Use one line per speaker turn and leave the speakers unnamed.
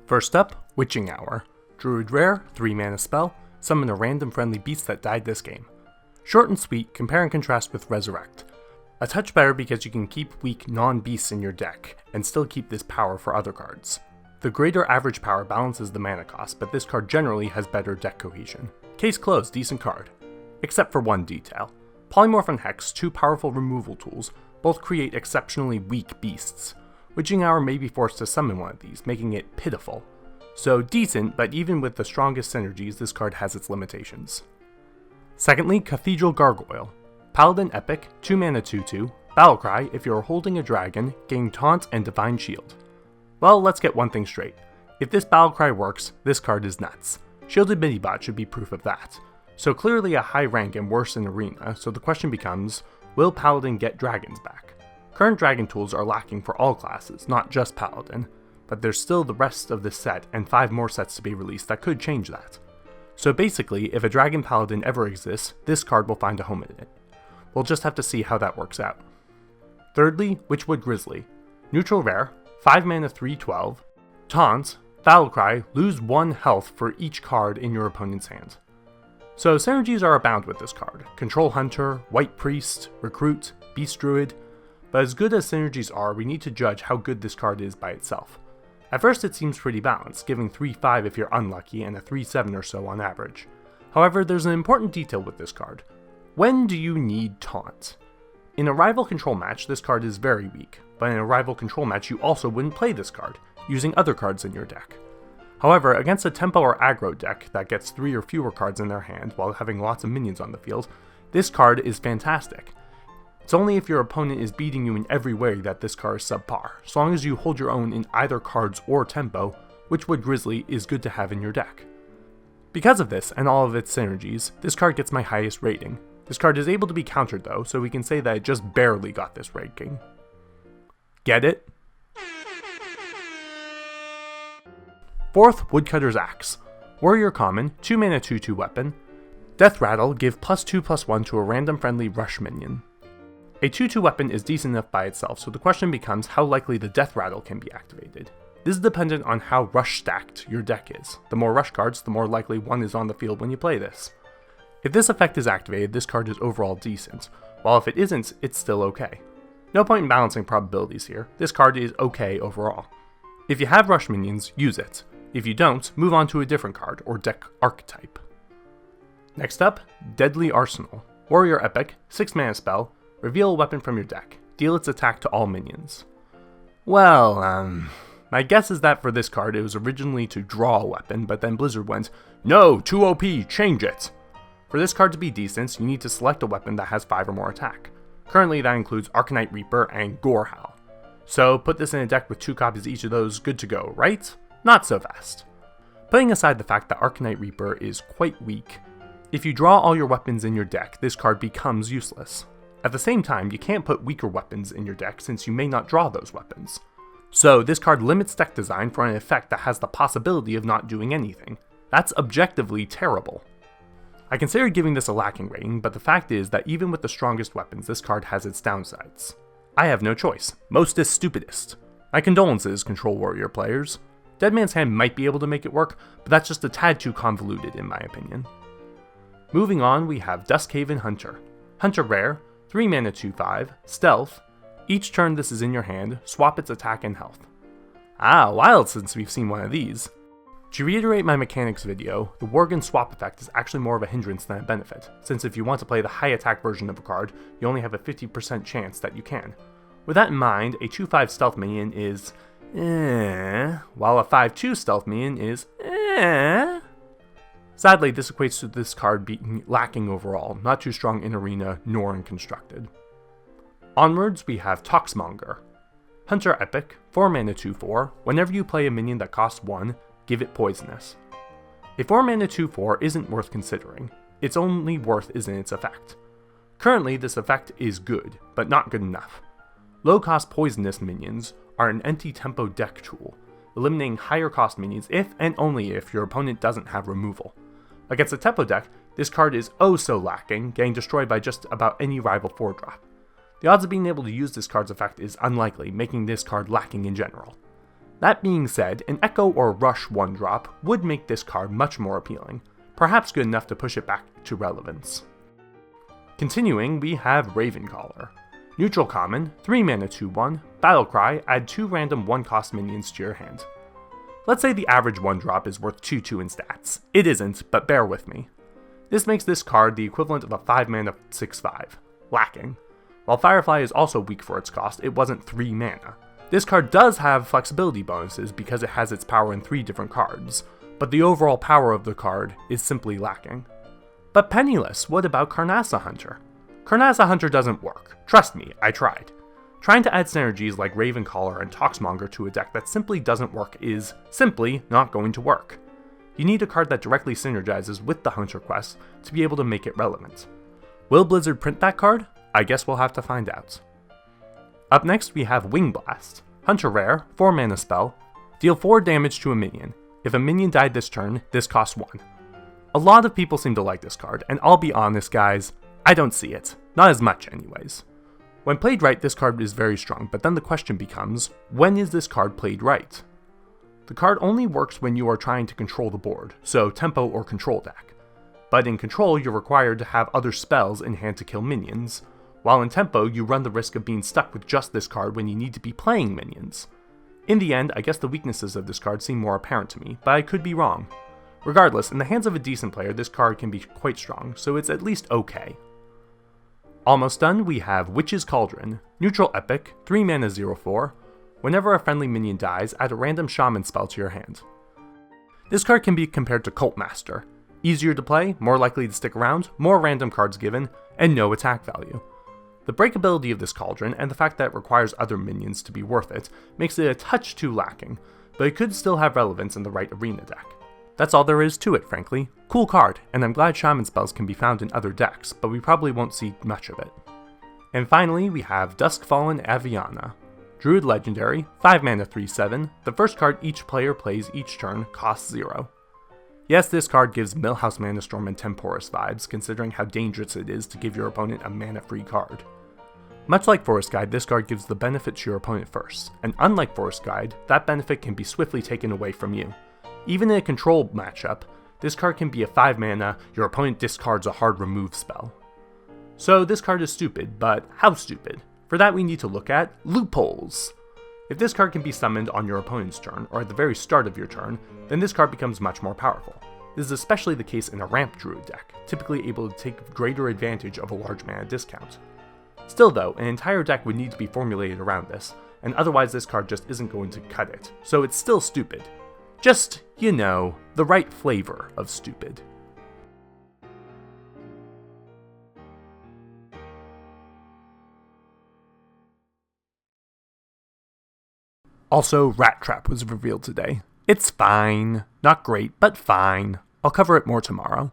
First up, Witching Hour. Druid rare, 3 mana spell, summon a random friendly beast that died this game. Short and sweet, compare and contrast with Resurrect. A touch better because you can keep weak non-beasts in your deck, and still keep this power for other cards. The greater average power balances the mana cost, but this card generally has better deck cohesion. Case closed, decent card. Except for one detail. Polymorph and Hex, 2 powerful removal tools, both create exceptionally weak beasts. Witching Hour may be forced to summon one of these, making it pitiful. So decent, but even with the strongest synergies, this card has its limitations. Secondly, Cathedral Gargoyle. Paladin Epic, 2 mana 2/2, Battlecry, if you are holding a dragon, gain Taunt and Divine Shield. Well, let's get one thing straight. If this Battlecry works, this card is nuts. Shielded Midibot should be proof of that. So clearly a high rank and worse in Arena, so the question becomes, will Paladin get dragons back? Current dragon tools are lacking for all classes, not just Paladin, but there's still the rest of this set and 5 more sets to be released that could change that. So basically, if a Dragon Paladin ever exists, this card will find a home in it. We'll just have to see how that works out. Thirdly, Witchwood Grizzly. Neutral rare, 5 mana 3/12, Taunt, Battlecry, lose 1 health for each card in your opponent's hand. So synergies are abound with this card. Control Hunter, White Priest, Recruit, Beast Druid, but as good as synergies are, we need to judge how good this card is by itself. At first it seems pretty balanced, giving 3/5 if you're unlucky and a 3/7 or so on average. However, there's an important detail with this card. When do you need Taunt? In a rival control match, this card is very weak, but in a rival control match you also wouldn't play this card, using other cards in your deck. However, against a tempo or aggro deck that gets 3 or fewer cards in their hand while having lots of minions on the field, this card is fantastic. It's only if your opponent is beating you in every way that this card is subpar. As long as you hold your own in either cards or tempo, Witchwood Grizzly is good to have in your deck. Because of this, and all of its synergies, this card gets my highest rating. This card is able to be countered though, so we can say that it just barely got this ranking. Get it? Fourth, Woodcutter's Axe. Warrior common, 2 mana 2/2 weapon. Death Rattle, give +2/+1 to a random friendly rush minion. A 2/2 weapon is decent enough by itself, so the question becomes how likely the Death Rattle can be activated. This is dependent on how rush stacked your deck is. The more rush cards, the more likely one is on the field when you play this. If this effect is activated, this card is overall decent, while if it isn't, it's still okay. No point in balancing probabilities here, this card is okay overall. If you have rush minions, use it. If you don't, move on to a different card or deck archetype. Next up, Deadly Arsenal. Warrior Epic, 6 mana spell, reveal a weapon from your deck, deal its attack to all minions. Well, my guess is that for this card it was originally to draw a weapon, but then Blizzard went, no, too OP, change it! For this card to be decent, you need to select a weapon that has 5 or more attack. Currently that includes Arcanite Reaper and Gorehowl. So put this in a deck with 2 copies of each of those, good to go, right? Not so fast. Putting aside the fact that Arcanite Reaper is quite weak, if you draw all your weapons in your deck, this card becomes useless. At the same time, you can't put weaker weapons in your deck since you may not draw those weapons. So this card limits deck design for an effect that has the possibility of not doing anything. That's objectively terrible. I considered giving this a lacking rating, but the fact is that even with the strongest weapons, this card has its downsides. I have no choice. Most is stupidest. My condolences, Control Warrior players. Dead Man's Hand might be able to make it work, but that's just a tad too convoluted in my opinion. Moving on, we have Duskhaven Hunter. Hunter rare, 3 mana 2/5, stealth. Each turn this is in your hand, swap its attack and health. A while since we've seen one of these. To reiterate my mechanics video, the Worgen swap effect is actually more of a hindrance than a benefit, since if you want to play the high attack version of a card, you only have a 50% chance that you can. With that in mind, a 2/5 stealth minion is while a 5/2 stealth minion is Sadly, this equates to this card being lacking overall, not too strong in Arena nor in Constructed. Onwards, we have Toxmonger. Hunter Epic, 4 mana 2/4, whenever you play a minion that costs 1, give it Poisonous. A 4 mana 2/4 isn't worth considering, its only worth is in its effect. Currently, this effect is good, but not good enough. Low-cost Poisonous minions are an anti-tempo deck tool, eliminating higher cost minions if and only if your opponent doesn't have removal. Against a tempo deck, this card is oh so lacking, getting destroyed by just about any rival 4-drop. The odds of being able to use this card's effect is unlikely, making this card lacking in general. That being said, an Echo or Rush 1-drop would make this card much more appealing, perhaps good enough to push it back to relevance. Continuing, we have Ravencaller. Neutral common, 3 mana 2/1, Battlecry, add 2 random 1-cost minions to your hand. Let's say the average 1-drop is worth 2/2 in stats. It isn't, but bear with me. This makes this card the equivalent of a 5 mana 6/5, lacking. While Firefly is also weak for its cost, it wasn't 3 mana. This card does have flexibility bonuses because it has its power in 3 different cards, but the overall power of the card is simply lacking. But Penniless, what about Karnasa Hunter? Karnasa Hunter doesn't work. Trust me, I tried. Trying to add synergies like Ravencaller and Toxmonger to a deck that simply doesn't work is simply not going to work. You need a card that directly synergizes with the Hunter quest to be able to make it relevant. Will Blizzard print that card? I guess we'll have to find out. Up next we have Wing Blast. Hunter rare, 4 mana spell, deal 4 damage to a minion. If a minion died this turn, this costs 1. A lot of people seem to like this card, and I'll be honest guys, I don't see it. Not as much anyways. When played right, this card is very strong, but then the question becomes, when is this card played right? The card only works when you are trying to control the board, so tempo or control deck. But in control, you're required to have other spells in hand to kill minions, while in tempo, you run the risk of being stuck with just this card when you need to be playing minions. In the end, I guess the weaknesses of this card seem more apparent to me, but I could be wrong. Regardless, in the hands of a decent player, this card can be quite strong, so it's at least okay. Almost done, we have Witch's Cauldron. Neutral epic, 3 mana 0/4. Whenever a friendly minion dies, add a random shaman spell to your hand. This card can be compared to Cult Master. Easier to play, more likely to stick around, more random cards given, and no attack value. The breakability of this cauldron, and the fact that it requires other minions to be worth it, makes it a touch too lacking, but it could still have relevance in the right arena deck. That's all there is to it, frankly. Cool card, and I'm glad shaman spells can be found in other decks, but we probably won't see much of it. And finally, we have Duskfallen Aviana. Druid Legendary, 5 mana 3/7, the first card each player plays each turn costs 0. Yes, this card gives Millhouse Manastorm and Temporis vibes, considering how dangerous it is to give your opponent a mana-free card. Much like Forest Guide, this card gives the benefit to your opponent first, and unlike Forest Guide, that benefit can be swiftly taken away from you. Even in a control matchup, this card can be a 5 mana, your opponent discards a hard remove spell. So this card is stupid, but how stupid? For that we need to look at loopholes. If this card can be summoned on your opponent's turn, or at the very start of your turn, then this card becomes much more powerful. This is especially the case in a ramp druid deck, typically able to take greater advantage of a large mana discount. Still though, an entire deck would need to be formulated around this, and otherwise this card just isn't going to cut it, so it's still stupid. Just, you know, the right flavor of stupid. Also, Rat Trap was revealed today. It's fine. Not great, but fine. I'll cover it more tomorrow.